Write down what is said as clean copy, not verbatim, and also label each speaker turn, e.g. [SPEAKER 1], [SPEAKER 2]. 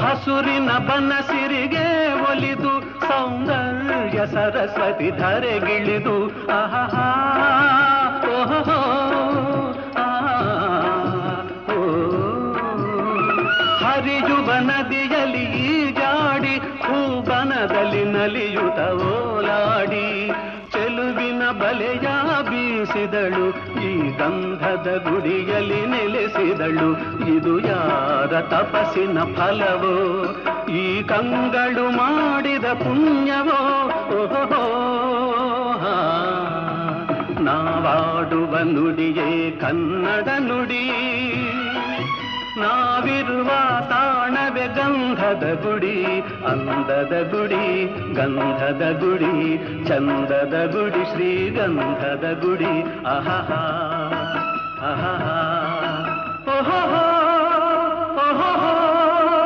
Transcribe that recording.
[SPEAKER 1] ಹಸುರಿನ ಬನಸಿರಿಗೆ ಒಲಿದು ಸೌಂದರ್ಯ ಸರಸ್ವತಿ ಧರೆಗಿಳಿದು ಆಹಾ ಓಹೋ ಹರಿಯುವ ನದಿಯಲ್ಲಿ ಜಾಡಿ ಹೂಬನದಲ್ಲಿ ನಲಿಯುತ ಓಲಾಡಿ ಚೆಲುವಿನ ಬಲೆಯ ಬೀಸಿದಳು ಈ ಗಂಧದ ಗುಡಿಯಲ್ಲಿ ನೆಲೆಸಿದಳು ಇದು ಯಾರ ತಪಸ್ಸಿನ ಫಲವೋ ಈ ಕಂಗಳು ಮಾಡಿದ ಪುಣ್ಯವೋ ಓಹೋ ನಾವಾಡುವ ನುಡಿಯೇ ಕನ್ನಡ ನುಡಿ ನಾವಿರುವ ತಾಣವೇ ಗಂಧದ ಗುಡಿ ಅಂದದ ಗುಡಿ ಗಂಧದ ಗುಡಿ ಚಂದದ ಗುಡಿ ಶ್ರೀಗಂಧದ ಗುಡಿ ಆಹಾ ಆಹಾ ಓಹೋ